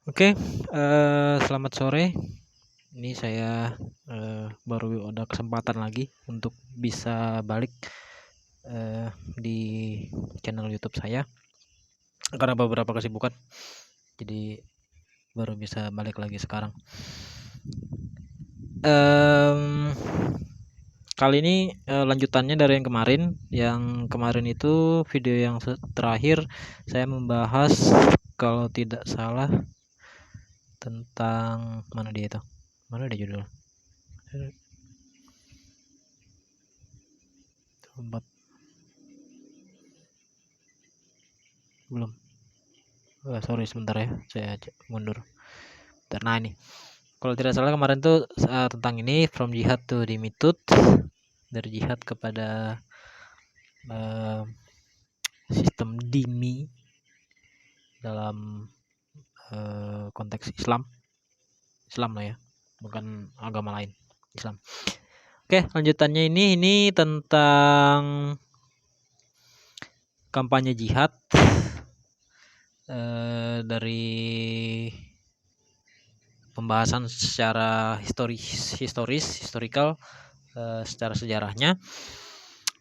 Oke, selamat sore. Ini saya, baru ada kesempatan lagi untuk bisa balik, di channel YouTube saya, karena beberapa kesibukan, jadi baru bisa balik lagi sekarang. Mmm, Kali ini, lanjutannya dari yang kemarin. Yang kemarin itu video yang terakhir saya membahas kalau tidak salah tentang mana dia itu, mana dia judul? Tempat belum. Sorry sebentar ya, saya mundur. Bentar. Nah ini, kalau tidak salah kemarin tuh tentang ini from jihad to dimitude, dari jihad kepada eh, sistem dimi dalam konteks Islam, Islam lah ya, bukan agama lain, Islam. Oke, lanjutannya ini tentang kampanye jihad dari pembahasan secara historical, secara sejarahnya.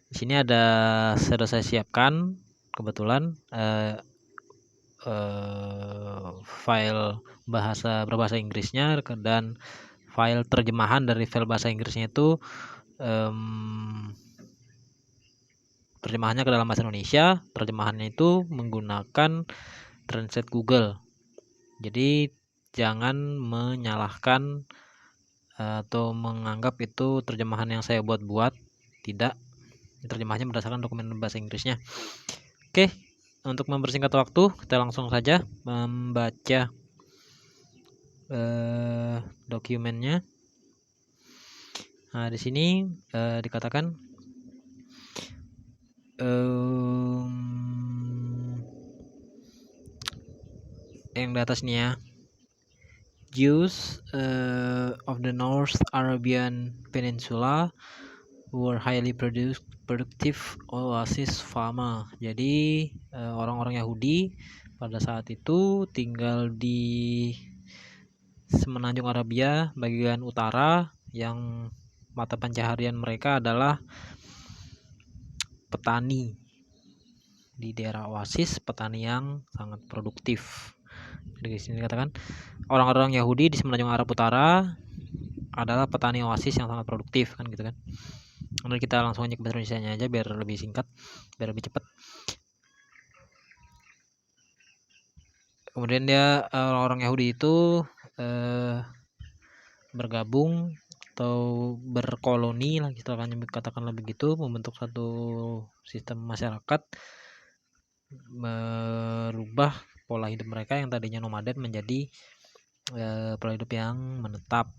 Di sini sudah saya siapkan kebetulan file berbahasa Inggrisnya dan file terjemahan dari file bahasa Inggrisnya itu terjemahannya ke dalam bahasa Indonesia. Terjemahannya itu menggunakan translate Google. Jadi jangan menyalahkan atau menganggap itu terjemahan yang saya buat-buat. Tidak, terjemahnya berdasarkan dokumen bahasa Inggrisnya. Oke, untuk mempersingkat waktu, kita langsung saja membaca dokumennya. Nah, di sini dikatakan yang di atas nih ya, Jews of the North Arabian Peninsula were highly productive oasis farmer. Jadi orang-orang Yahudi pada saat itu tinggal di semenanjung Arabia bagian utara yang mata pencaharian mereka adalah petani. Di daerah oasis, petani yang sangat produktif. Jadi di sini dikatakan orang-orang Yahudi di semenanjung Arab Utara adalah petani oasis yang sangat produktif, kan gitu kan. Kemudian kita langsung aja ke bahasa Indonesianya aja biar lebih singkat, biar lebih cepat. Kemudian dia orang-orang Yahudi itu bergabung atau berkoloni lah, kita akan katakanlah begitu, membentuk satu sistem masyarakat, merubah pola hidup mereka yang tadinya nomaden menjadi pola hidup yang menetap.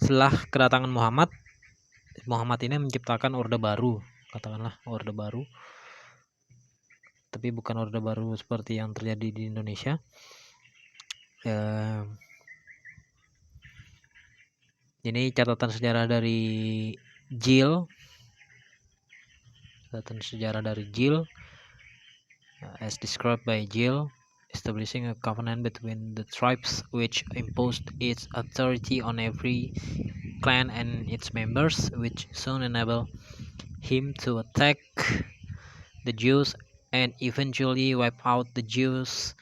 Setelah kedatangan Muhammad ini menciptakan orde baru, katakanlah orde baru, tapi bukan orde baru seperti yang terjadi di Indonesia. Ini catatan sejarah dari Gill. As described by Gill, establishing a covenant between the tribes which imposed its authority on every clan and its members, which soon enabled him to attack the Jews and eventually wipe out the Jewish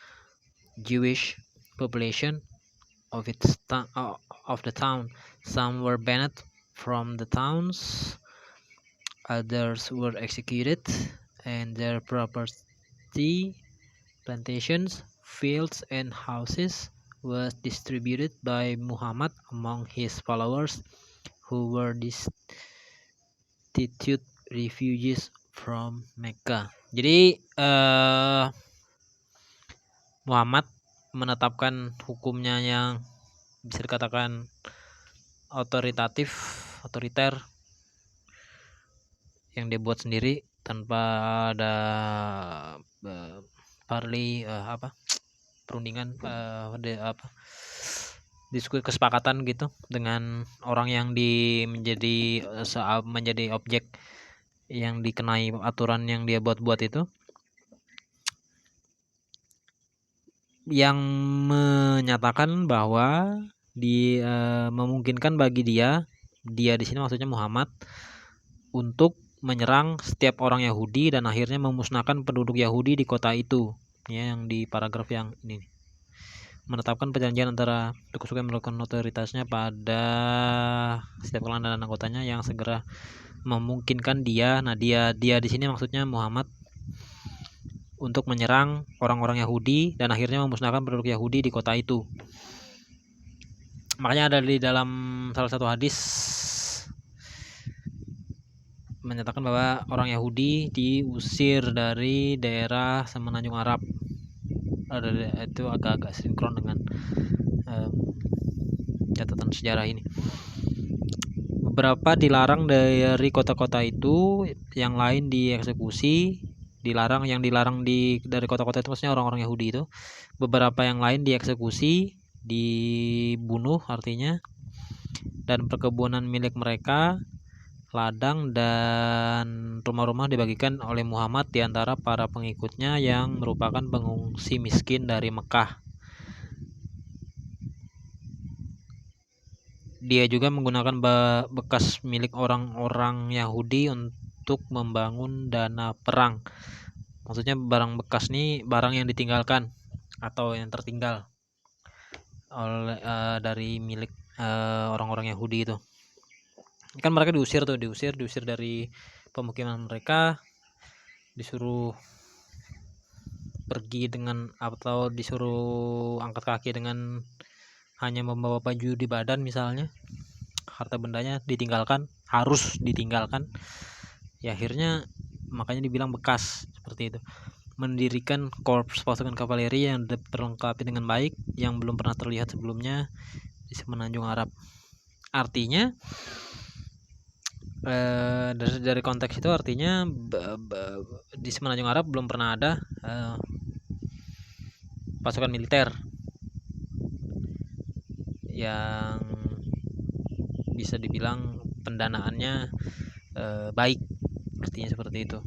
population of the town. Some were banned from the towns, others were executed, and their property, plantations, fields, and houses was distributed by Muhammad among his followers, who were destitute refugees from Mecca. Jadi Muhammad menetapkan hukumnya yang bisa dikatakan otoriter, yang dia buat sendiri tanpa ada perundingan, diskusi kesepakatan gitu dengan orang yang menjadi objek yang dikenai aturan yang dia buat-buat itu. yang menyatakan bahwa memungkinkan bagi dia di sini maksudnya Muhammad, untuk menyerang setiap orang Yahudi dan akhirnya memusnahkan penduduk Yahudi di kota itu. Ya, yang di paragraf yang ini. Menetapkan perjanjian antara suku-suku yang melakukan otoritasnya pada setiap klan dan anggotanya yang segera memungkinkan dia. Nah, dia di sini maksudnya Muhammad, untuk menyerang orang-orang Yahudi dan akhirnya memusnahkan penduduk Yahudi di kota itu. Makanya ada di dalam salah satu hadis menyatakan bahwa orang Yahudi diusir dari daerah semenanjung Arab. Itu agak-agak sinkron dengan catatan sejarah ini. Beberapa dilarang dari kota-kota itu, yang lain dieksekusi. Yang dilarang dari kota-kota itu maksudnya orang-orang Yahudi itu. Beberapa yang lain dieksekusi, dibunuh artinya, dan perkebunan milik mereka, ladang dan rumah-rumah dibagikan oleh Muhammad di antara para pengikutnya yang merupakan pengungsi miskin dari Mekah. Dia juga menggunakan bekas milik orang-orang Yahudi untuk membangun dana perang. Maksudnya barang bekas nih, barang yang ditinggalkan atau yang tertinggal oleh dari milik orang-orang Yahudi itu. Kan mereka diusir dari pemukiman mereka, disuruh pergi dengan atau disuruh angkat kaki dengan hanya membawa baju di badan misalnya. Harta bendanya harus ditinggalkan. Ya akhirnya makanya dibilang bekas seperti itu. Mendirikan korps pasukan kavaleri yang diperlengkapi dengan baik yang belum pernah terlihat sebelumnya di semenanjung Arab. Artinya dari konteks itu artinya di semenanjung Arab belum pernah ada pasukan militer yang bisa dibilang pendanaannya baik, artinya seperti itu.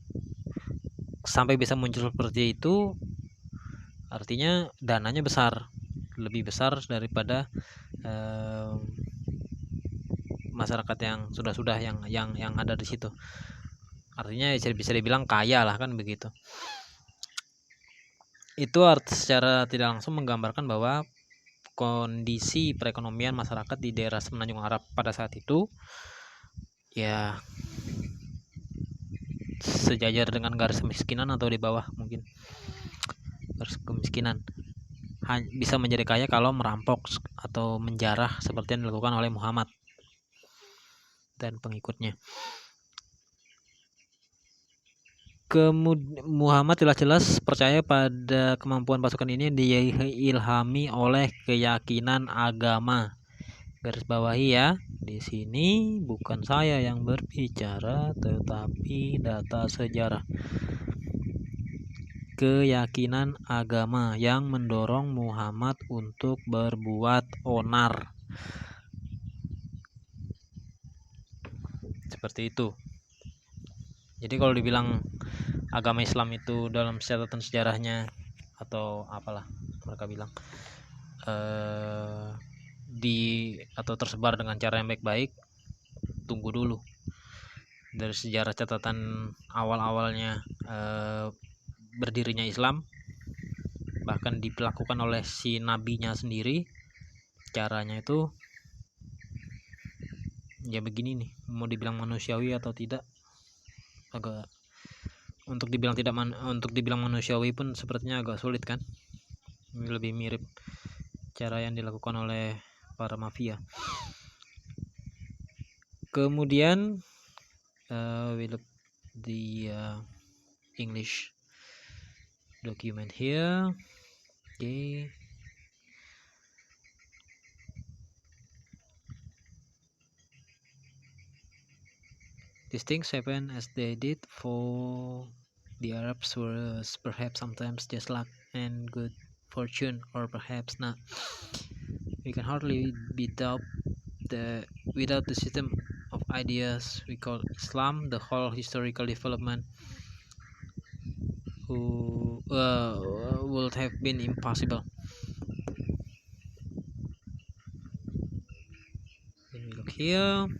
Sampai bisa muncul seperti itu artinya dananya besar, lebih besar daripada masyarakat yang sudah yang ada di situ. Artinya bisa dibilang kaya lah, kan begitu. Itu secara tidak langsung menggambarkan bahwa kondisi perekonomian masyarakat di daerah semenanjung Arab pada saat itu ya sejajar dengan garis kemiskinan atau di bawah mungkin garis kemiskinan. Bisa menjadi kaya kalau merampok atau menjarah seperti yang dilakukan oleh Muhammad dan pengikutnya. Muhammad jelas-jelas percaya pada kemampuan pasukan ini diilhami oleh keyakinan agama. Garis bawahi ya, di sini bukan saya yang berbicara, tetapi data sejarah. Keyakinan agama yang mendorong Muhammad untuk berbuat onar. Seperti itu. Jadi kalau dibilang agama Islam itu dalam catatan sejarahnya atau apalah mereka bilang atau tersebar dengan cara yang baik-baik, tunggu dulu. Dari sejarah catatan awal-awalnya berdirinya Islam, bahkan dilakukan oleh si nabinya sendiri, caranya itu ya begini nih. Mau dibilang manusiawi atau tidak, agak untuk dibilang manusiawi pun sepertinya agak sulit kan. Lebih mirip cara yang dilakukan oleh para mafia. Kemudian we look the English document here. Okay. These things happen as they did for the Arabs, was perhaps sometimes just luck and good fortune, or perhaps not. We can hardly be doubt without the system of ideas we call Islam, the whole historical development would have been impossible. here.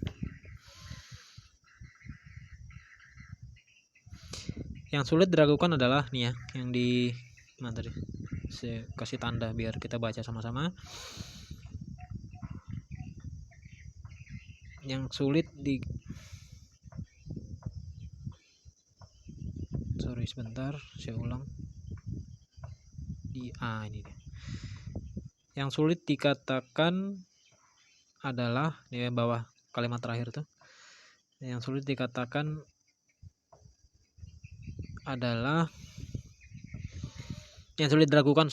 Yang sulit diragukan adalah nih ya, yang di mana tadi? Saya kasih tanda biar kita baca sama-sama. Yang sulit sorry sebentar, saya ulang. Ini dia. Yang sulit dikatakan adalah di bawah kalimat terakhir tuh. Yang sulit dikatakan adalah yang sulit diragukan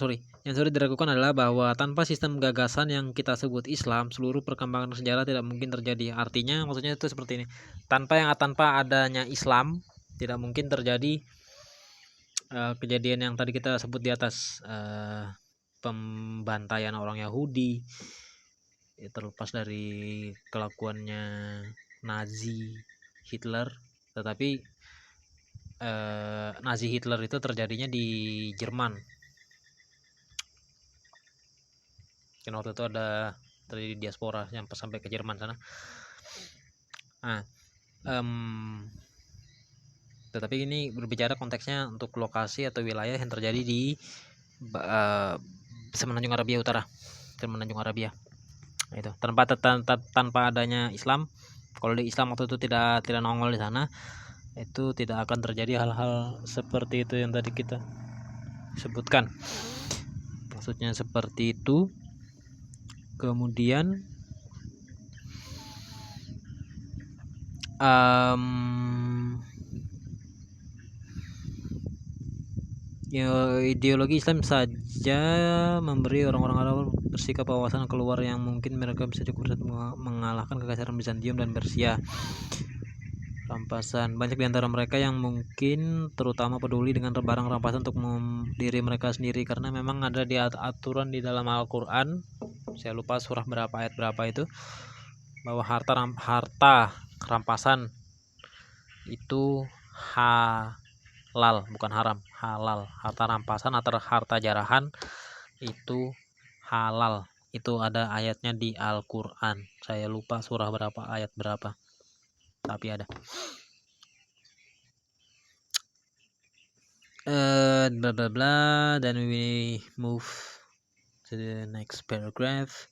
adalah bahwa tanpa sistem gagasan yang kita sebut Islam, seluruh perkembangan sejarah tidak mungkin terjadi. Artinya maksudnya itu seperti ini. Tanpa adanya Islam tidak mungkin terjadi kejadian yang tadi kita sebut di atas, pembantaian orang Yahudi, terlepas dari kelakuannya Nazi Hitler, tetapi Nazi Hitler itu terjadinya di Jerman. Kan waktu itu ada terjadi diaspora yang sampai ke Jerman sana. Tetapi ini berbicara konteksnya untuk lokasi atau wilayah yang terjadi di Semenanjung Arabia Utara, Semenanjung Arabia. Itu tanpa adanya Islam. Kalau di Islam waktu itu tidak nongol di sana, itu tidak akan terjadi hal-hal seperti itu yang tadi kita sebutkan. Maksudnya seperti itu. Kemudian ideologi Islam saja memberi orang-orang Arab bersikap wawasan keluar yang mungkin mereka bisa cukup mengalahkan kekaisaran Bizantium dan Persia. Rampasan, banyak di antara mereka yang mungkin terutama peduli dengan barang rampasan untuk diri mereka sendiri, karena memang ada di aturan di dalam Al-Quran, saya lupa surah berapa ayat berapa itu, bahwa harta rampasan itu halal, bukan haram, halal. Harta rampasan atau harta jarahan itu halal. Itu ada ayatnya di Al-Quran, saya lupa surah berapa ayat berapa, tapi ada. Blah blah blah. Then we move to the next paragraph.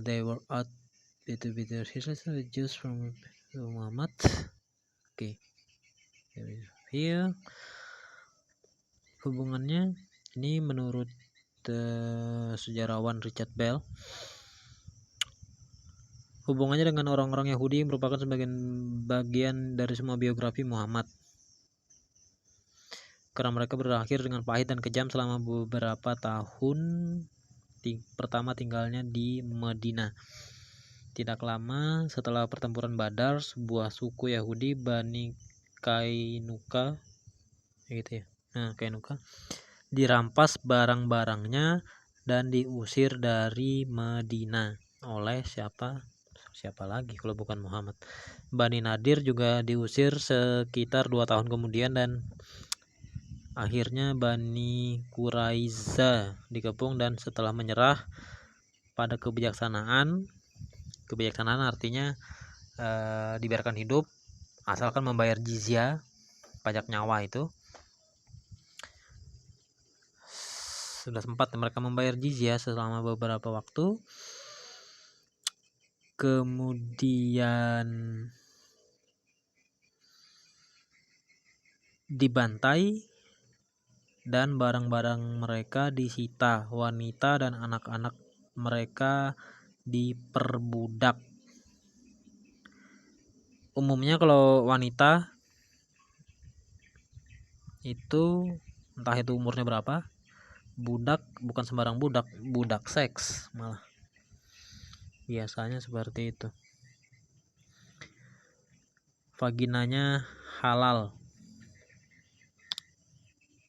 They were out with the Jews from Muhammad. Okay, here hubungannya ini menurut sejarawan Richard Bell. Hubungannya dengan orang-orang Yahudi merupakan sebagian bagian dari semua biografi Muhammad, karena mereka berakhir dengan pahit dan kejam selama beberapa tahun pertama tinggalnya di Madinah. Tidak lama setelah pertempuran Badar, sebuah suku Yahudi Bani Kainuka Kainuka dirampas barang-barangnya dan diusir dari Madinah oleh siapa lagi kalau bukan Muhammad. Bani Nadir juga diusir sekitar 2 tahun kemudian, dan akhirnya Bani Quraiza dikepung, dan setelah menyerah pada kebijaksanaan artinya dibiarkan hidup asalkan membayar jizyah, pajak nyawa itu. Sudah sempat mereka membayar jizyah selama beberapa waktu, kemudian dibantai dan barang-barang mereka disita. Wanita dan anak-anak mereka diperbudak. Umumnya kalau wanita itu entah itu umurnya berapa, budak bukan sembarang budak seks malah. Biasanya seperti itu. Vaginanya halal.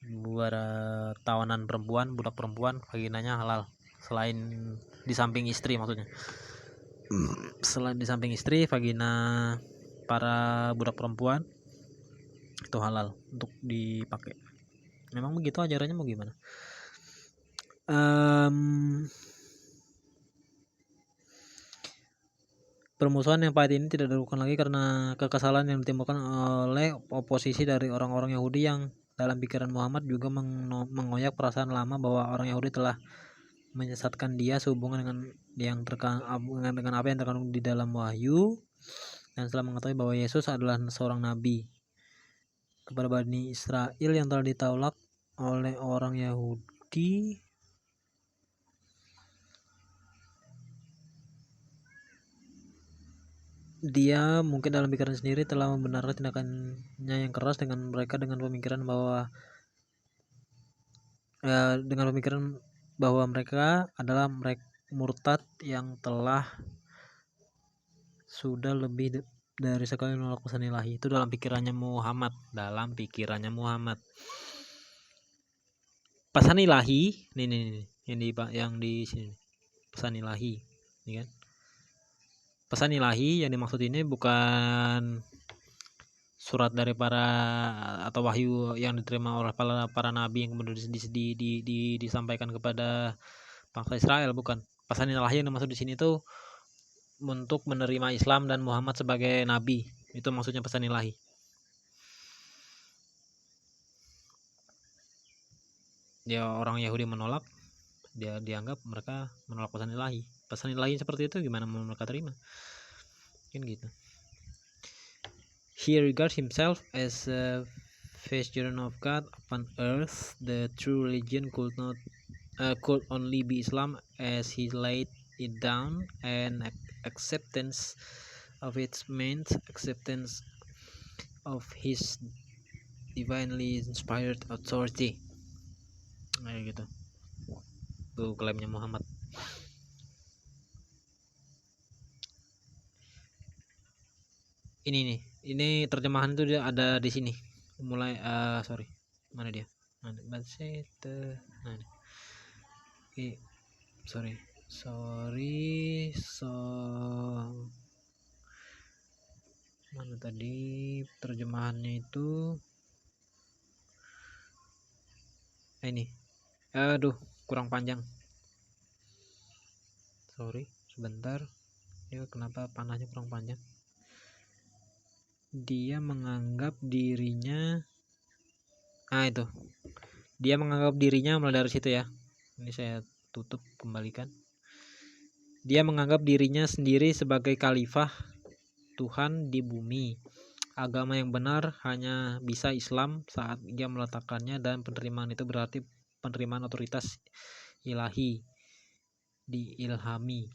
Buat tawanan perempuan, budak perempuan, vaginanya halal. Selain di samping istri maksudnya. Selain di samping istri, vagina para budak perempuan itu halal untuk dipakai. Memang begitu ajarannya, mau gimana? Permusuhan yang pahit ini tidak diragukan lagi karena kekesalan yang ditimbulkan oleh oposisi dari orang-orang Yahudi yang dalam pikiran Muhammad juga mengoyak perasaan lama bahwa orang Yahudi telah menyesatkan dia sehubungan dengan apa yang terkandung di dalam wahyu, dan setelah mengetahui bahwa Yesus adalah seorang nabi kepada Bani Israel yang telah ditolak oleh orang Yahudi. Dia mungkin dalam pikiran sendiri telah membenarkan tindakannya yang keras dengan mereka dengan pemikiran bahwa mereka adalah murtad yang telah sudah lebih dari sekali menolak pesan ilahi. Itu dalam pikirannya Muhammad. Pesan ilahi, nih yang di sini. Pesan ilahi, ini kan. Pesan ilahi yang dimaksud ini bukan surat dari atau wahyu yang diterima oleh para nabi yang kemudian disampaikan kepada bangsa Israel, bukan. Pesan ilahi yang dimaksud di sini itu untuk menerima Islam dan Muhammad sebagai nabi. Itu maksudnya pesan ilahi. Dia orang Yahudi menolak, dia dianggap mereka menolak pesan ilahi. Pesan ilahi seperti itu gimana mau mereka terima? Kan gitu. He regards himself as a vicegerent of God upon earth. The true religion could only be Islam as he laid it down, and acceptance of its means acceptance of his divinely inspired authority. Kayak gitu. Tuh klaimnya Muhammad. Ini terjemahan itu dia ada di sini. Mulai sorry. Mana dia? Sorry. Mana tadi terjemahannya itu? Ini. Aduh, kurang panjang. Sorry, sebentar. Ya, kenapa panahnya kurang panjang? Dia menganggap dirinya itu. Dia menganggap dirinya mulai dari situ ya. Ini saya tutup, kembalikan. Dia menganggap dirinya sendiri sebagai khalifah Tuhan di bumi. Agama yang benar hanya bisa Islam saat dia meletakkannya, dan penerimaan itu berarti penerimaan otoritas ilahi, diilhami.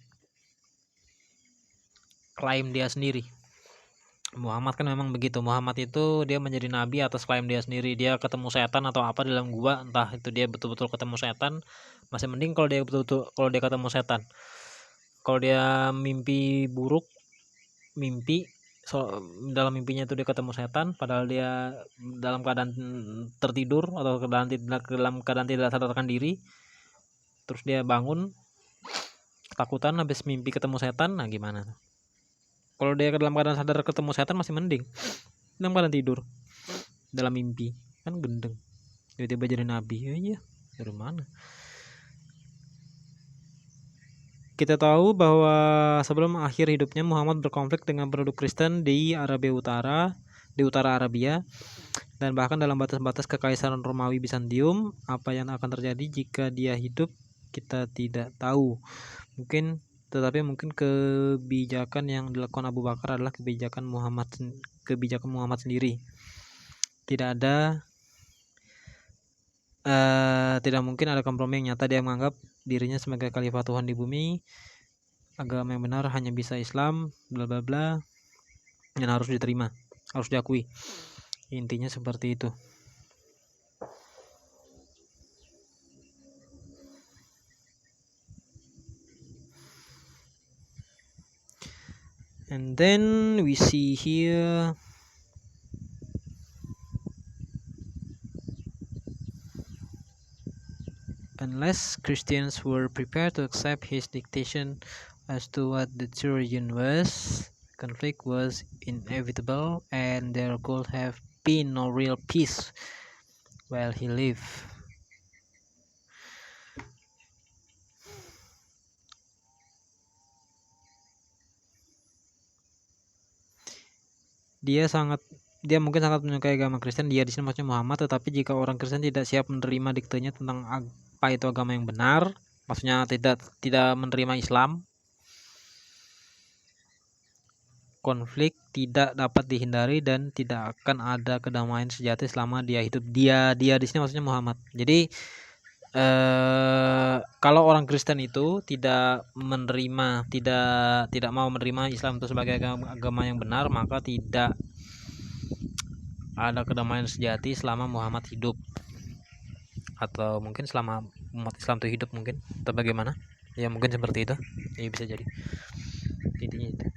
Klaim dia sendiri. Muhammad kan memang begitu. Muhammad itu dia menjadi nabi atas klaim dia sendiri. Dia ketemu setan atau apa di dalam gua, entah itu dia betul-betul ketemu setan, masih mending kalau dia ketemu setan. Kalau dia mimpi buruk, dalam mimpinya itu dia ketemu setan, padahal dia dalam keadaan tertidur atau dalam keadaan tidak sadarkan diri, terus dia bangun ketakutan habis mimpi ketemu setan, nah gimana? Kalau dia dalam keadaan sadar ketemu setan masih mending, dalam keadaan tidur dalam mimpi kan gendeng, tiba-tiba jadi nabi. Ya dari mana? Kita tahu bahwa sebelum akhir hidupnya Muhammad berkonflik dengan penduduk Kristen di utara Arabia, dan bahkan dalam batas-batas kekaisaran Romawi Bizantium. Apa yang akan terjadi jika dia hidup, kita tidak tahu. Tetapi mungkin kebijakan yang dilakukan Abu Bakar adalah kebijakan Muhammad sendiri. Tidak mungkin ada kompromi yang nyata. Dia menganggap dirinya sebagai khalifah Tuhan di bumi. Agama yang benar hanya bisa Islam, bla bla bla, dan harus diterima, harus diakui. Intinya seperti itu. And then we see here unless Christians were prepared to accept his dictation as to what the true religion was, conflict was inevitable, and there could have been no real peace while he lived. dia mungkin sangat menyukai agama Kristen. Dia di sini maksudnya Muhammad, tetapi jika orang Kristen tidak siap menerima diktenya tentang apa itu agama yang benar, maksudnya tidak menerima Islam, konflik tidak dapat dihindari dan tidak akan ada kedamaian sejati selama dia hidup. Dia di sini maksudnya Muhammad. Jadi kalau orang Kristen itu tidak mau menerima Islam itu sebagai agama yang benar, maka tidak ada kedamaian sejati selama Muhammad hidup, atau mungkin selama umat Islam itu hidup, mungkin, atau bagaimana ya, mungkin seperti itu ya, bisa jadi intinya itu.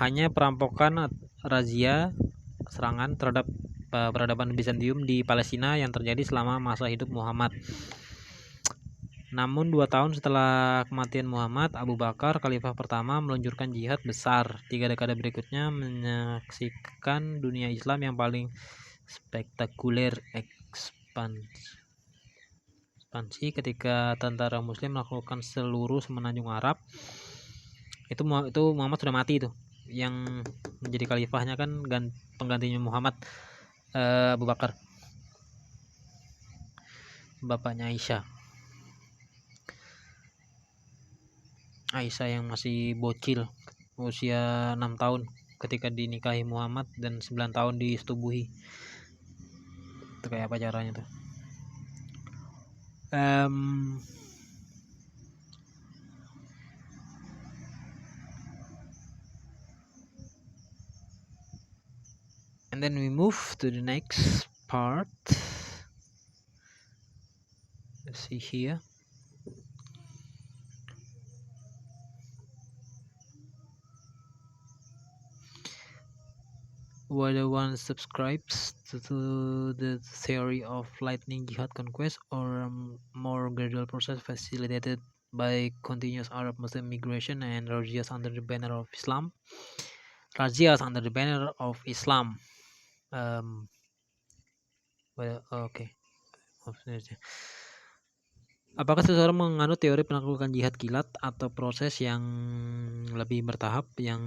Hanya perampokan, razia, serangan terhadap peradaban Bizantium di Palestina yang terjadi selama masa hidup Muhammad. Namun 2 tahun setelah kematian Muhammad, Abu Bakar, khalifah pertama, meluncurkan jihad besar. 3 dekade berikutnya menyaksikan dunia Islam yang paling spektakuler ekspansi ketika tentara Muslim melakukan seluruh semenanjung Arab. Itu Muhammad sudah mati itu. Yang menjadi khalifahnya kan penggantinya Muhammad, Abu Bakar, bapaknya Aisyah yang masih bocil, usia 6 tahun ketika dinikahi Muhammad dan 9 tahun disetubuhi. Itu kayak apa caranya tuh? And then we move to the next part. Let's see here. Whether one subscribes to the theory of lightning jihad conquest or a more gradual process facilitated by continuous Arab Muslim migration and razzias under the banner of Islam. Okay. Apakah seseorang menganut teori penaklukan jihad kilat atau proses yang lebih bertahap yang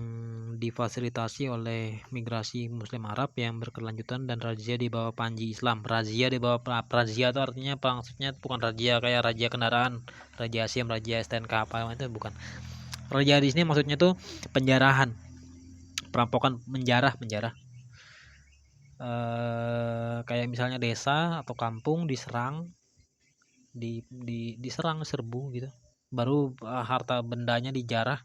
difasilitasi oleh migrasi Muslim Arab yang berkelanjutan dan razia di bawah panji Islam? Razia di bawah razia itu artinya maksudnya bukan razia kayak razia kendaraan, razia SIM, razia STNK apa itu bukan. Razia di sini maksudnya tuh penjarahan, perampokan, menjarah. Kayak misalnya desa atau kampung diserang, diserang, serbu gitu, baru harta bendanya dijarah,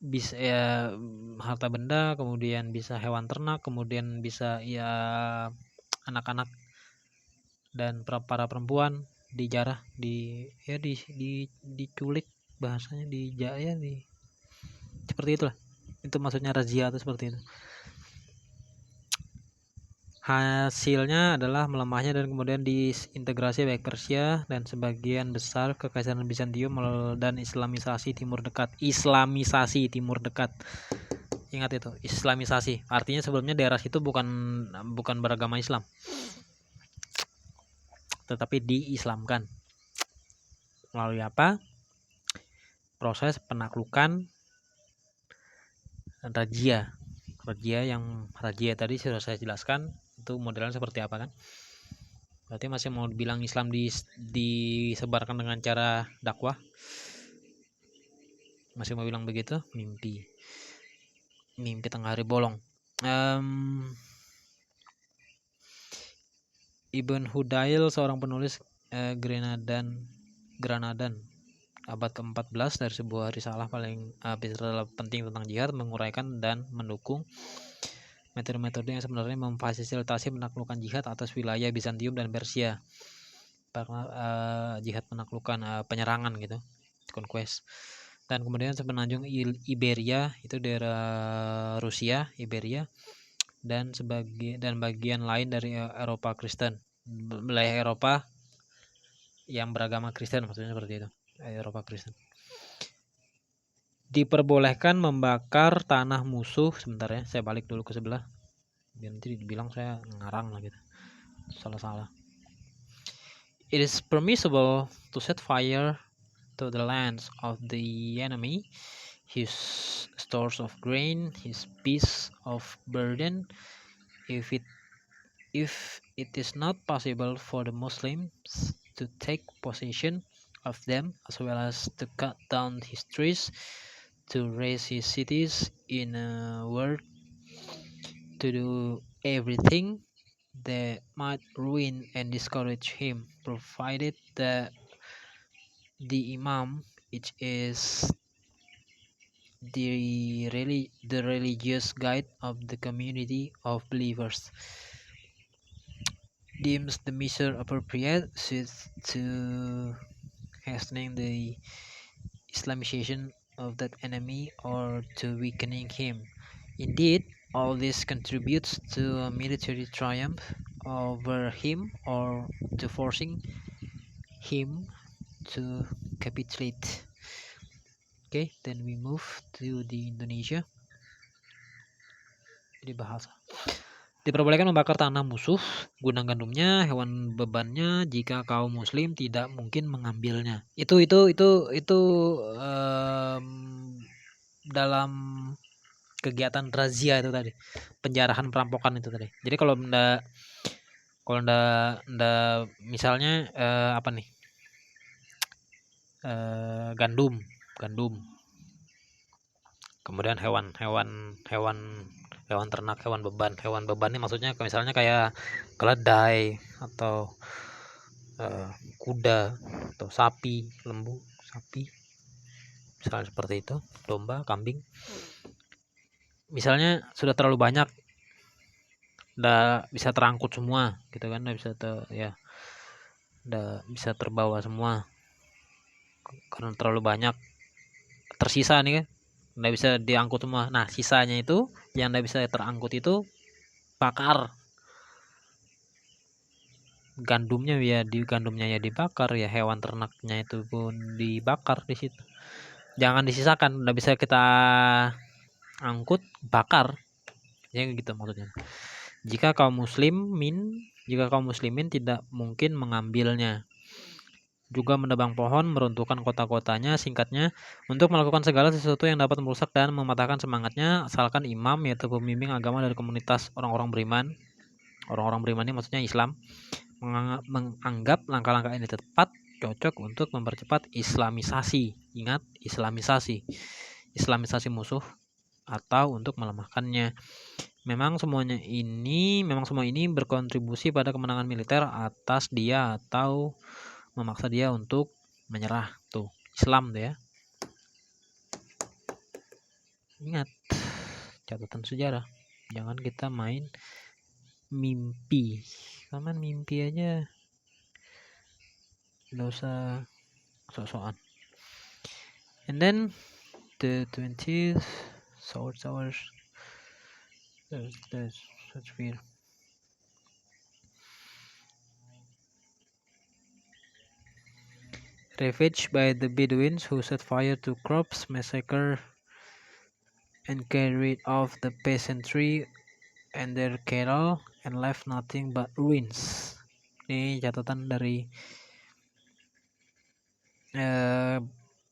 bisa ya harta benda, kemudian bisa hewan ternak, kemudian bisa ya anak-anak dan para perempuan dijarah, diculik, bahasanya seperti itulah. Itu maksudnya razia itu seperti itu. Hasilnya adalah melemahnya dan kemudian diintegrasi baik Persia dan sebagian besar Kekaisaran Bizantium dan Islamisasi Timur Dekat. Ingat itu, Islamisasi. Artinya sebelumnya daerah itu bukan beragama Islam, tetapi diislamkan. Melalui apa? Proses penaklukan dan razia tadi sudah saya jelaskan. Itu modelnya seperti apa kan? Berarti masih mau bilang Islam disebarkan dengan cara dakwah? Masih mau bilang begitu? Mimpi tengah hari bolong. Ibn Hudail, seorang penulis Granadan abad ke-14, dari sebuah risalah paling penting tentang jihad, menguraikan dan mendukung metode-metode yang sebenarnya memfasilitasi penaklukan jihad atas wilayah Bizantium dan Persia. Jihad penaklukan, penyerangan gitu, conquest. Dan kemudian semenanjung Iberia, itu daerah Rusia, Iberia, dan bagian lain dari Eropa Kristen, wilayah Eropa yang beragama Kristen, maksudnya seperti itu, Eropa Kristen. Diperbolehkan membakar tanah musuh. Sebentar ya, saya balik dulu ke sebelah biar nanti dibilang saya ngarang lah gitu, salah. It is permissible to set fire to the lands of the enemy his stores of grain, his beasts of burden. If it is not possible for the Muslims to take possession of them, as well as to cut down his trees, to raise his cities, in a word, to do everything that might ruin and discourage him, provided that the Imam, which is the religious guide of the community of believers, deems the measure appropriate to hastening the Islamization of that enemy or to weakening him. Indeed, all this contributes to a military triumph over him or to forcing him to capitulate. Okay, then we move to the Indonesia. Jadi bahasa. Diperbolehkan membakar tanah musuh, gudang gandumnya, hewan bebannya jika kaum muslim tidak mungkin mengambilnya. Itu dalam kegiatan razia itu tadi. Penjarahan perampokan itu tadi. Jadi kalau ndak misalnya apa nih? Gandum. Kemudian hewan ternak, hewan beban ini maksudnya misalnya kayak keledai atau kuda atau sapi, lembu, sapi, misalnya seperti itu, domba, kambing. Misalnya sudah terlalu banyak, nggak bisa terangkut semua, gitu kan, nggak bisa terbawa semua karena terlalu banyak, tersisa nih kan, nggak bisa diangkut semua. Nah, sisanya itu yang nggak bisa terangkut itu bakar. Gandumnya ya dibakar, ya hewan ternaknya itu pun dibakar di situ. Jangan disisakan, nggak bisa kita angkut, bakar. Ya gitu maksudnya. Jika kaum muslimin tidak mungkin mengambilnya. Juga menebang pohon, meruntuhkan kota-kotanya, singkatnya, untuk melakukan segala sesuatu yang dapat merusak dan mematahkan semangatnya, asalkan imam, yaitu pembimbing agama dari komunitas orang-orang beriman. Orang-orang beriman ini maksudnya Islam, menganggap langkah-langkah ini tepat, cocok untuk mempercepat islamisasi. Ingat, islamisasi musuh atau untuk melemahkannya. Memang semua ini berkontribusi pada kemenangan militer atas dia atau memaksa dia untuk menyerah. Tuh, Islam tuh ya. Ingat, catatan sejarah. Jangan kita main mimpi. Kapan mimpi aja nggak usah sok-sokan. And then the 20th sword towers. There's such fear. Ravaged by the Bedouins who set fire to crops, massacre and carried off the peasantry and their cattle and left nothing but ruins. Ini catatan dari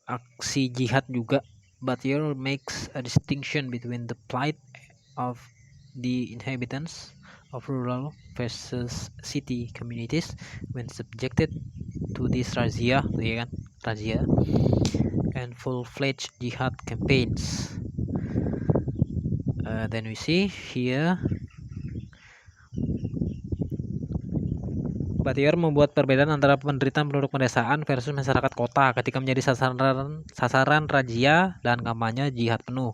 aksi jihad juga. Battier makes a distinction between the plight of the inhabitants of rural versus city communities when subjected to this razia, ya kan? Razia and full-fledged jihad campaigns. Then we see here Battier membuat perbedaan antara penderitaan penduduk pedesaan versus masyarakat kota ketika menjadi sasaran razia dan kampanye jihad penuh.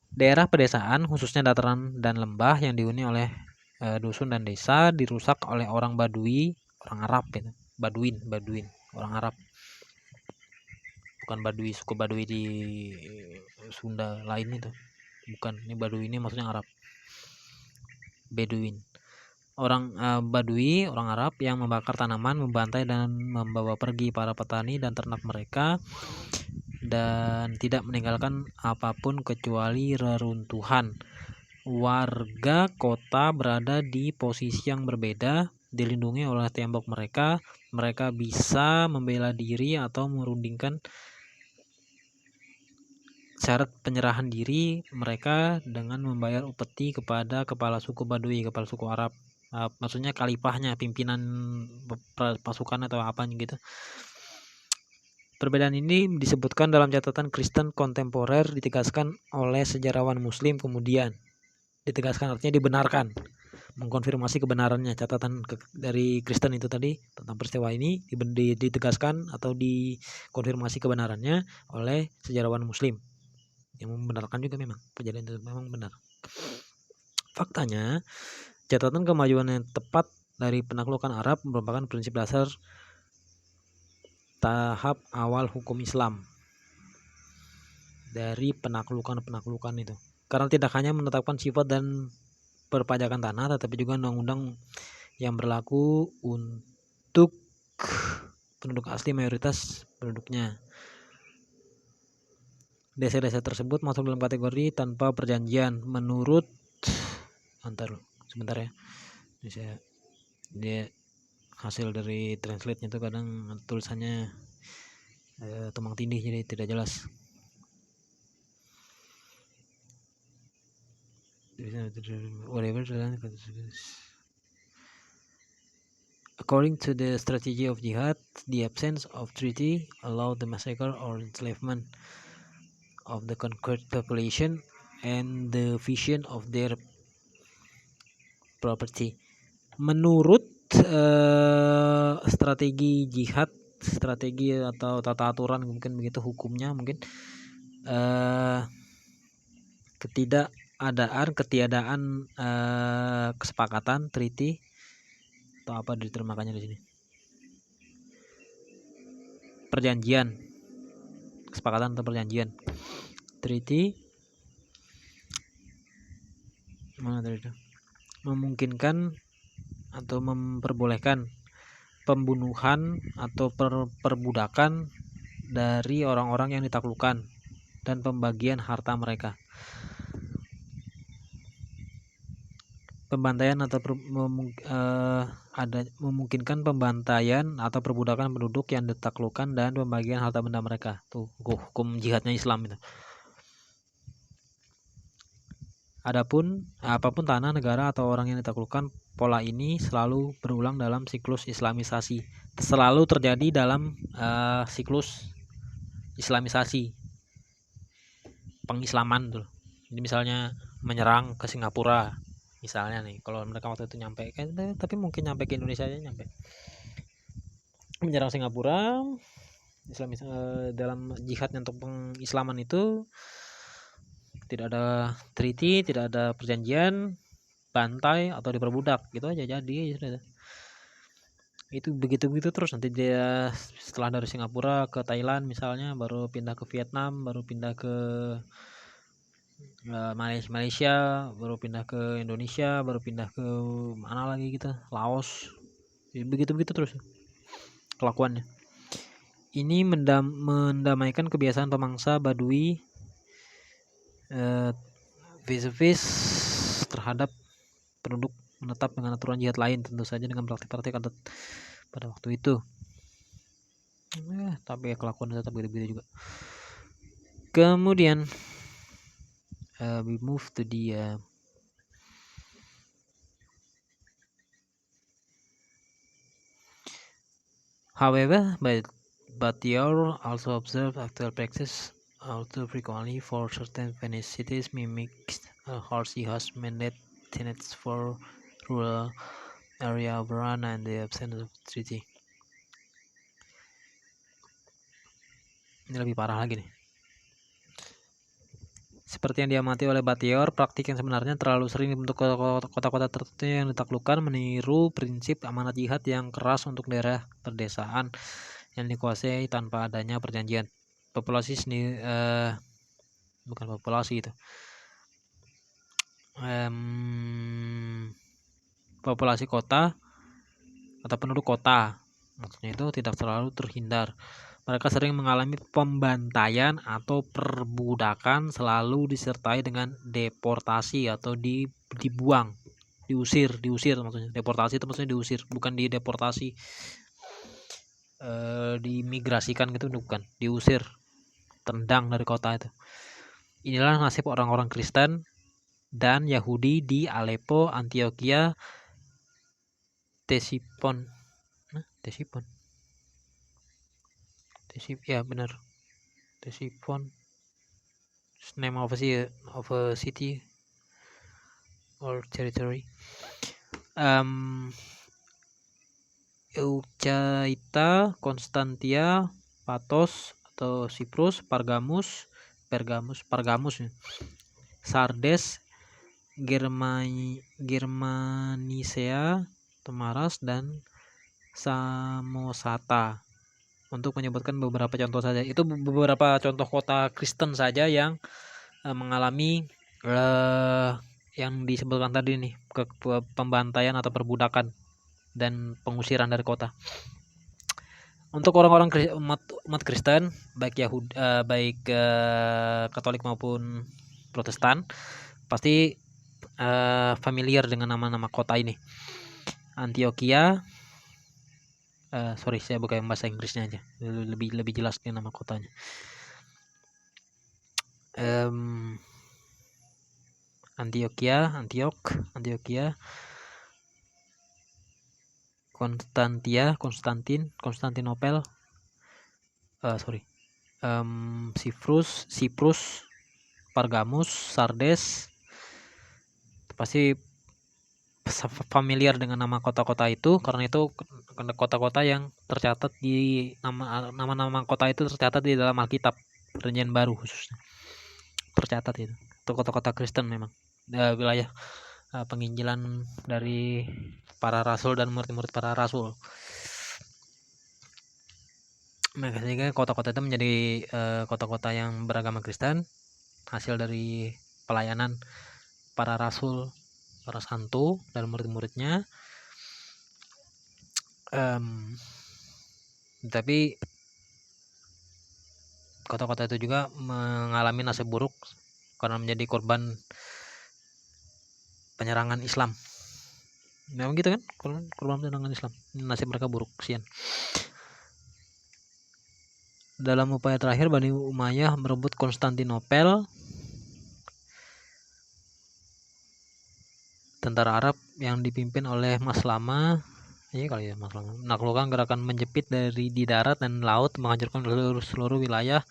Daerah pedesaan, khususnya dataran dan lembah yang dihuni oleh dusun dan desa, dirusak oleh orang Badui, orang Arab gitu. Baduin, orang Arab. Bukan Badui, suku Badui di Sunda lain itu. Bukan, ini Badui ini maksudnya Arab. Beduin. Orang Badui, orang Arab yang membakar tanaman, membantai dan membawa pergi para petani dan ternak mereka, dan tidak meninggalkan apapun kecuali reruntuhan. Warga kota berada di posisi yang berbeda, dilindungi oleh tembok mereka. Mereka bisa membela diri atau merundingkan syarat penyerahan diri mereka dengan membayar upeti kepada kepala suku Baduy, kepala suku Arab. Maksudnya khalifahnya, pimpinan pasukan atau apa gitu. Perbedaan ini disebutkan dalam catatan Kristen kontemporer, ditegaskan oleh sejarawan Muslim kemudian. Ditegaskan artinya dibenarkan, mengkonfirmasi kebenarannya. Catatan dari Kristen itu tadi tentang peristiwa ini ditegaskan atau dikonfirmasi kebenarannya oleh sejarawan Muslim yang membenarkan juga memang kejadian itu memang benar. Faktanya, catatan kemajuan yang tepat dari penaklukan Arab merupakan prinsip dasar tahap awal hukum Islam dari penaklukan itu. Karena tidak hanya menetapkan sifat dan perpajakan tanah, tetapi juga undang-undang yang berlaku untuk penduduk asli mayoritas penduduknya. Desa-desa tersebut masuk dalam kategori tanpa perjanjian menurut sebentar ya. Dia hasil dari translate-nya itu kadang tulisannya tumpang tindih jadi tidak jelas. According to the strategy of jihad, the absence of treaty allowed the massacre or enslavement of the conquered population and the vision of their property. Menurut strategi jihad, strategi atau tata aturan mungkin begitu, hukumnya mungkin ketiadaan kesepakatan treaty atau apa diterjemahkannya di sini, perjanjian, kesepakatan atau perjanjian. Treaty mana tadi itu? Memungkinkan atau memperbolehkan pembunuhan atau perbudakan dari orang-orang yang ditaklukkan dan pembagian harta mereka. Pembantaian atau memungkinkan pembantaian atau perbudakan penduduk yang ditaklukkan dan pembagian harta benda mereka. Tuh hukum jihadnya Islam itu. Adapun apapun tanah, negara atau orang yang ditaklukkan, pola ini selalu berulang dalam siklus islamisasi. Selalu terjadi dalam siklus islamisasi, pengislaman tuh. Jadi misalnya menyerang ke Singapura. Misalnya nih, kalau mereka waktu itu nyampe, tapi mungkin nyampe ke Indonesia aja nyampe. Menyerang Singapura, dalam jihadnya untuk pengislaman itu tidak ada treaty, tidak ada perjanjian, bantai atau diperbudak, gitu aja jadi. Itu begitu terus. Nanti dia setelah dari Singapura ke Thailand misalnya, baru pindah ke Vietnam, baru pindah ke Malaysia, baru pindah ke Indonesia, baru pindah ke mana lagi gitu, Laos. Begitu terus kelakuannya. Ini mendamaikan kebiasaan pemangsa Baduy vis-a-vis terhadap penduduk menetap dengan aturan jihad lain, tentu saja dengan praktik-praktik adat pada waktu itu. Tapi kelakuannya tetap begitu juga. Kemudian we move to the however, but Dior also observed actual practice although frequently for certain Venice cities mimics harsh jihad mandate tenets for rural area of Iran and the absence of treaty. Ini lebih parah lagi nih. Seperti yang diamati oleh Batior, praktik yang sebenarnya terlalu sering dibentuk kota-kota tertentu yang ditaklukkan meniru prinsip amanat jihad yang keras untuk daerah perdesaan yang dikuasai tanpa adanya perjanjian. Populasi sendiri bukan populasi itu. Populasi kota atau penduduk kota, maksudnya itu tidak terlalu terhindar. Mereka sering mengalami pembantaian atau perbudakan, selalu disertai dengan deportasi atau dibuang, diusir maksudnya. Deportasi itu maksudnya diusir, bukan dideportasi, dimigrasikan gitu, bukan, diusir, tendang dari kota itu. Inilah nasib orang-orang Kristen dan Yahudi di Aleppo, Antioquia, Ctesiphon. Ctesiphon. Ya benar. Ctesiphon. Name of a city or territory. Euchaita, Konstantia, Pathos atau Siprus, Pergamus, Sardes, Germanicea, Tomaras, dan Samosata. Untuk menyebutkan beberapa contoh saja. Itu beberapa contoh kota Kristen saja yang mengalami yang disebutkan tadi nih, pembantaian atau perbudakan dan pengusiran dari kota. Untuk orang-orang umat Kristen, baik Katolik maupun Protestan, pasti familiar dengan nama-nama kota ini. Antioquia, saya buka yang bahasa Inggrisnya aja, lebih jelas ke nama kotanya. Antioquia, Konstantinopel, Siprus, Pergamus, Sardes. Pasti familiar dengan nama kota-kota itu, karena itu kota-kota yang tercatat di nama-nama kota itu tercatat di dalam Alkitab Perjanjian Baru khususnya. Tercatat itu kota-kota Kristen memang. Wilayah penginjilan dari para rasul dan murid-murid para rasul. Nah, sehingga kota-kota itu menjadi kota-kota yang beragama Kristen, hasil dari pelayanan para rasul, para santo dan murid-muridnya. Tapi kota-kota itu juga mengalami nasib buruk karena menjadi korban penyerangan Islam. Memang gitu kan, korban penyerangan Islam, nasib mereka buruk, kesian. Dalam upaya terakhir, Bani Umayyah merebut Konstantinopel. Tentara Arab yang dipimpin oleh Maslama, menaklukkan gerakan menjepit di darat dan laut, menghancurkan seluruh wilayah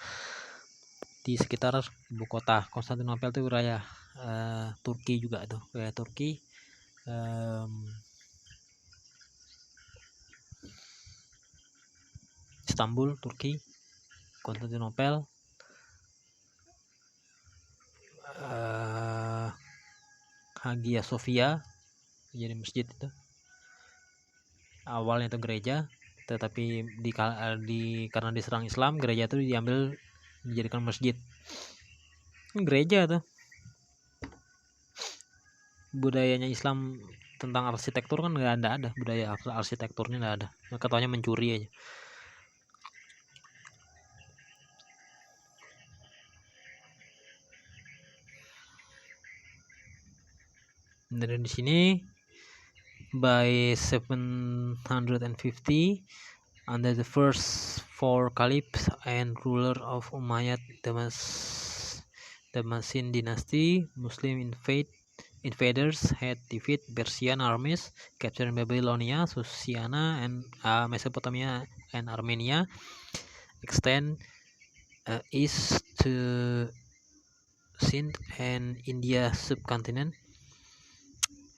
di sekitar ibu kota. Konstantinopel itu wilayah Turki juga tuh, wilayah Turki. Istanbul, Turki, Konstantinopel, Hagia Sophia, jadi masjid itu. Awalnya itu gereja, tetapi karena diserang Islam, gereja itu dijadikan masjid. Gereja tuh. Budayanya Islam tentang arsitektur kan nggak ada budaya arsitekturnya nggak ada. Katanya mencuri aja. Dan di sini by 750 under the first four caliphs and ruler of Umayyad Damasin dynasty, Muslim invaders had defeated Persian armies, capturing Babylonia, Susiana, and Mesopotamia and Armenia, extend east to Sindh and India subcontinent.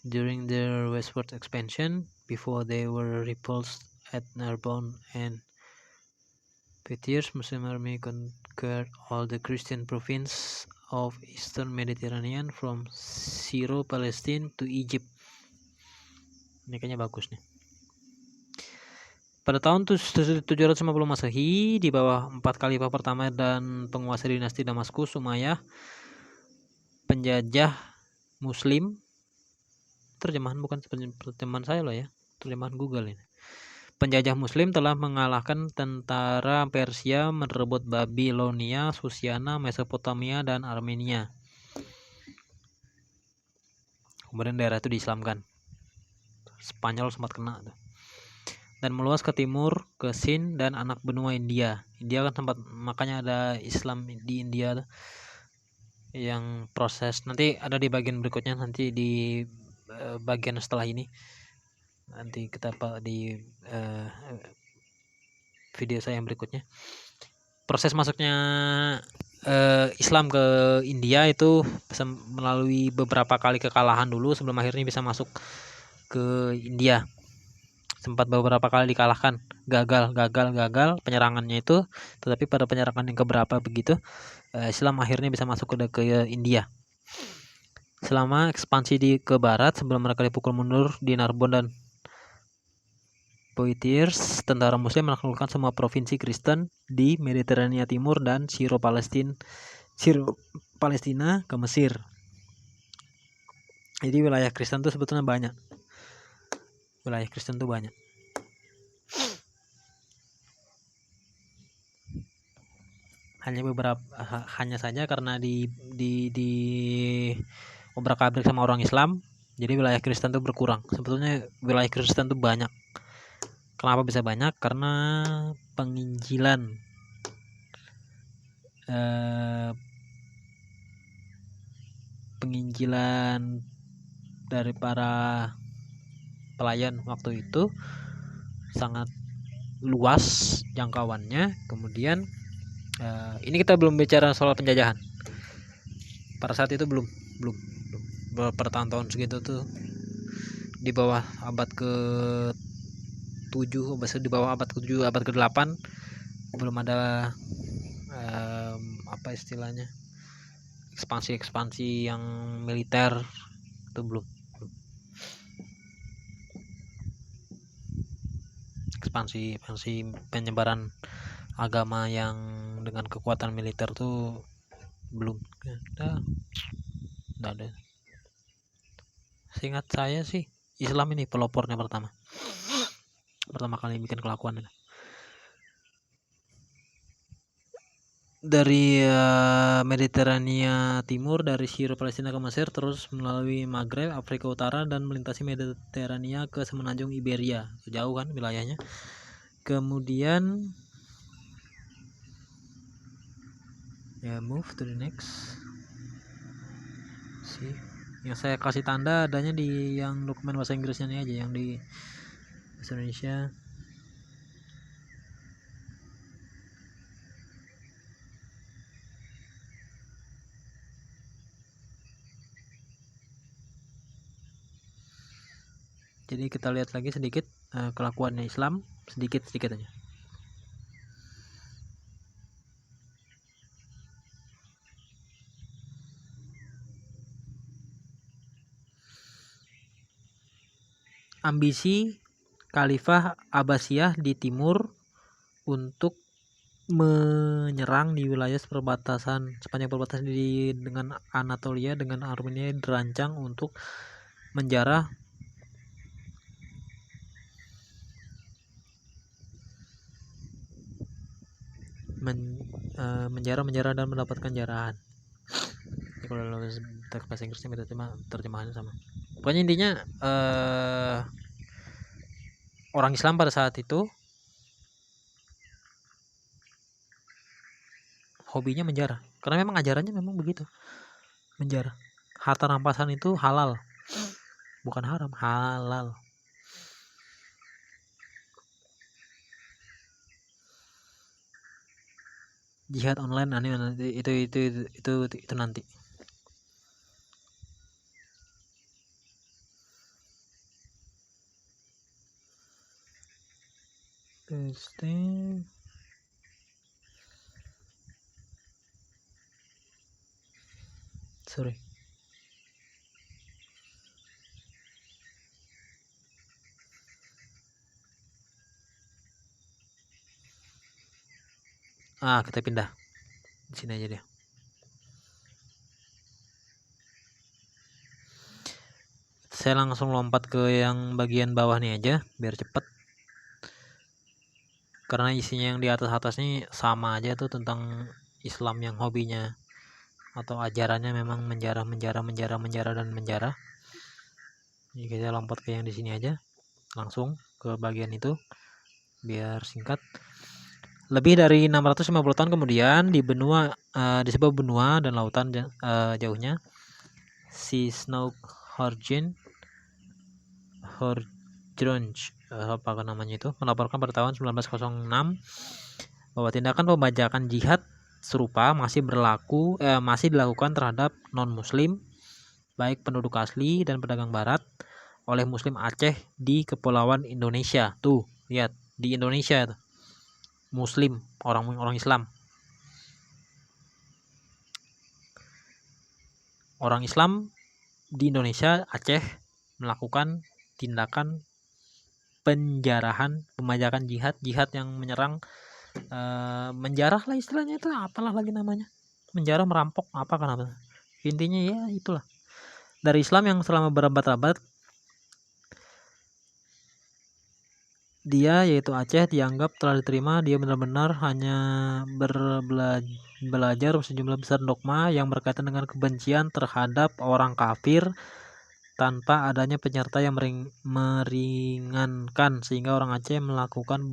During their westward expansion, before they were repulsed at Narbonne and Poitiers, Muslim army conquered all the Christian province of Eastern Mediterranean from Syro-Palestine to Egypt. Ini kayaknya bagus nih. Pada tahun 750 Masehi, di bawah 4 khalifah pertama dan penguasa dinasti Damaskus, Umayyah, penjajah Muslim, terjemahan bukan terjemahan saya loh ya, terjemahan Google ini. Penjajah Muslim telah mengalahkan tentara Persia, merebut Babilonia, Susiana, Mesopotamia, dan Armenia. Kemudian daerah itu diislamkan. Spanyol sempat kena tuh. Dan meluas ke timur, ke Sindh dan anak benua India. India kan makanya ada Islam di India tuh. yang proses nanti ada di bagian berikutnya, nanti di bagian setelah ini, nanti kita di video saya yang berikutnya. Proses masuknya Islam ke India itu melalui beberapa kali kekalahan dulu sebelum akhirnya bisa masuk ke India. Sempat beberapa kali dikalahkan, gagal penyerangannya itu, tetapi pada penyerangan yang keberapa begitu Islam akhirnya bisa masuk ke India. Selama ekspansi ke barat sebelum mereka dipukul mundur di Narbonne dan Poitiers, tentara Muslim menaklukkan semua provinsi Kristen di Mediterania Timur dan Palestina ke Mesir. Jadi wilayah Kristen itu sebetulnya banyak. Hanya saja karena di obrak-abrik sama orang Islam, jadi wilayah Kristen itu berkurang. Sebetulnya wilayah Kristen itu banyak. Kenapa bisa banyak? Karena penginjilan dari para pelayan waktu itu sangat luas jangkauannya. Kemudian ini kita belum bicara soal penjajahan. Pada saat itu belum bertahun-tahun segitu tuh, di bawah abad ke-7, di bawah abad ke-7, abad ke-8 belum ada apa istilahnya, ekspansi yang militer itu belum. Ekspansi penyebaran agama yang dengan kekuatan militer tuh belum ada. Seingat saya sih Islam ini pelopornya pertama kali bikin kelakuan ini. Dari Mediterania Timur, dari Syria Palestina ke Mesir, terus melalui Maghreb, Afrika Utara, dan melintasi Mediterania ke semenanjung Iberia. Jauh kan wilayahnya. Kemudian move to the next. Yang saya kasih tanda adanya di yang dokumen bahasa Inggrisnya ini aja, yang di bahasa Indonesia jadi kita lihat lagi sedikit kelakuannya Islam, sedikit aja. Ambisi Khalifah Abbasiyah di timur untuk menyerang di wilayah sepanjang perbatasan dengan Anatolia dengan Armenia dirancang untuk menjarah dan mendapatkan jarahan. Kalau dalam teks bahasa Inggrisnya terjemahannya sama. Pokoknya intinya orang Islam pada saat itu hobinya menjarah, karena memang ajarannya memang begitu, menjarah. Harta rampasan itu halal, bukan haram, halal. Jihad online itu nanti. Testing. Sorry. Kita pindah. Di sini aja deh. Saya langsung lompat ke yang bagian bawah nih aja biar cepet. Karena isinya yang di atas nih sama aja tuh, tentang Islam yang hobinya atau ajarannya memang menjarah. Jadi kita lompat ke yang di sini aja, langsung ke bagian itu biar singkat. Lebih dari 650 tahun kemudian di sebuah benua dan lautan jauhnya, si Horjrunch, apa namanya itu, melaporkan pada tahun 1906 bahwa tindakan pembajakan jihad serupa masih dilakukan terhadap non-muslim, baik penduduk asli dan pedagang barat, oleh muslim Aceh di Kepulauan Indonesia. Tuh, lihat, di Indonesia itu. Muslim, orang Islam. Orang Islam di Indonesia, Aceh, melakukan tindakan pembajakan jihad yang menyerang, menjarah lah istilahnya, itu apalah lagi namanya, menjarah, merampok, apa kan apa, intinya ya itulah, dari Islam yang selama berabad-abad dia, yaitu Aceh, dianggap telah diterima. Dia benar-benar hanya belajar sejumlah besar dogma yang berkaitan dengan kebencian terhadap orang kafir tanpa adanya penyerta yang meringankan, sehingga orang Aceh melakukan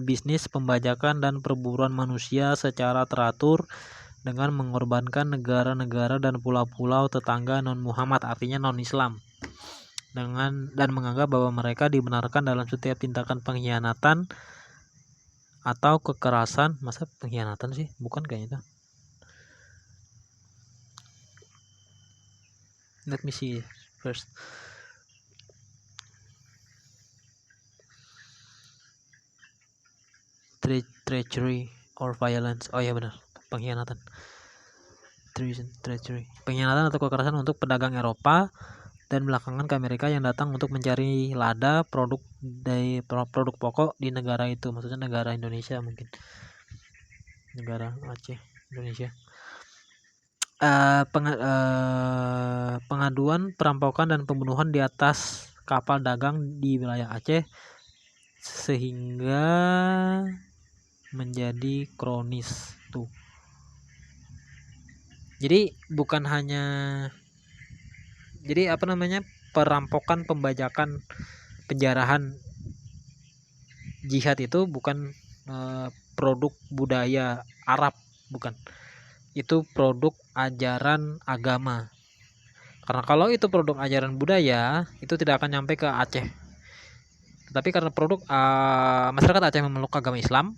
bisnis pembajakan dan perburuan manusia secara teratur dengan mengorbankan negara-negara dan pulau-pulau tetangga non-Muhammad, artinya non-Islam, dan menganggap bahwa mereka dibenarkan dalam setiap tindakan pengkhianatan atau kekerasan. Masa pengkhianatan sih? Bukan kayaknya itu. Let me see first. Treachery or violence. Oh ya benar, pengkhianatan. Treachery. Pengkhianatan atau kekerasan untuk pedagang Eropa dan belakangan ke Amerika yang datang untuk mencari lada produk pokok di negara itu, maksudnya negara Indonesia, mungkin negara Aceh, Indonesia. Pengaduan perampokan dan pembunuhan di atas kapal dagang di wilayah Aceh sehingga menjadi kronis tuh. Jadi bukan hanya perampokan, pembajakan, penjarahan, jihad itu bukan produk budaya Arab, bukan. Itu produk ajaran agama. Karena kalau itu produk ajaran budaya, itu tidak akan nyampe ke Aceh. Tetapi karena produk masyarakat Aceh memeluk agama Islam,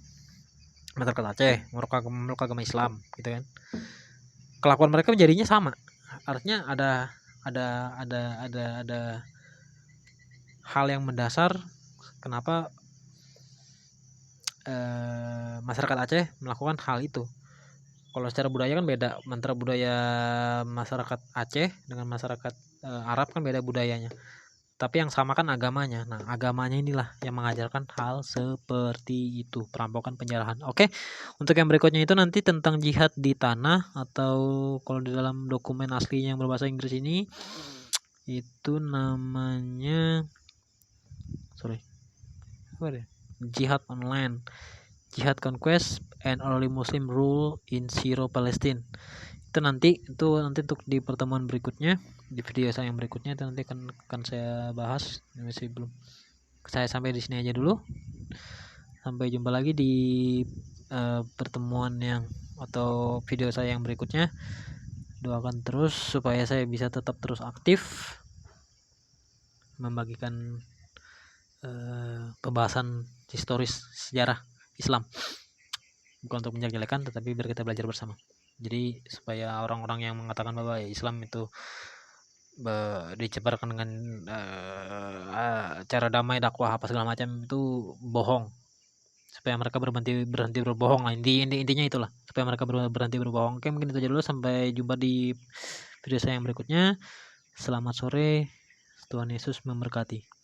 masyarakat Aceh memeluk agama Islam, gitu kan. Kelakuan mereka menjadinya sama. Artinya ada hal yang mendasar kenapa masyarakat Aceh melakukan hal itu. Kalau secara budaya kan beda, antara budaya masyarakat Aceh dengan masyarakat Arab kan beda budayanya. Tapi yang sama kan agamanya. Nah, agamanya inilah yang mengajarkan hal seperti itu, perampokan, penjarahan. Oke, untuk yang berikutnya itu nanti tentang jihad di tanah, atau kalau di dalam dokumen aslinya yang berbahasa Inggris ini itu namanya jihad on land, jihad conquest and early Muslim rule in Syria Palestine. Itu nanti untuk di pertemuan berikutnya, di video saya yang berikutnya itu nanti akan saya bahas. Masih belum, saya sampai di sini aja dulu. Sampai jumpa lagi di pertemuan atau video saya yang berikutnya. Doakan terus supaya saya bisa tetap terus aktif membagikan pembahasan historis sejarah Islam, bukan untuk menjelek-jelekan, tetapi biar kita belajar bersama. Jadi supaya orang-orang yang mengatakan bahwa Islam itu dicebarkan dengan cara damai, dakwah apa segala macam, itu bohong. Supaya mereka berhenti berbohong lah. Intinya itulah, supaya mereka berhenti berbohong. Oke, mungkin itu aja dulu. Sampai jumpa di video saya yang berikutnya. Selamat sore, Tuhan Yesus memberkati.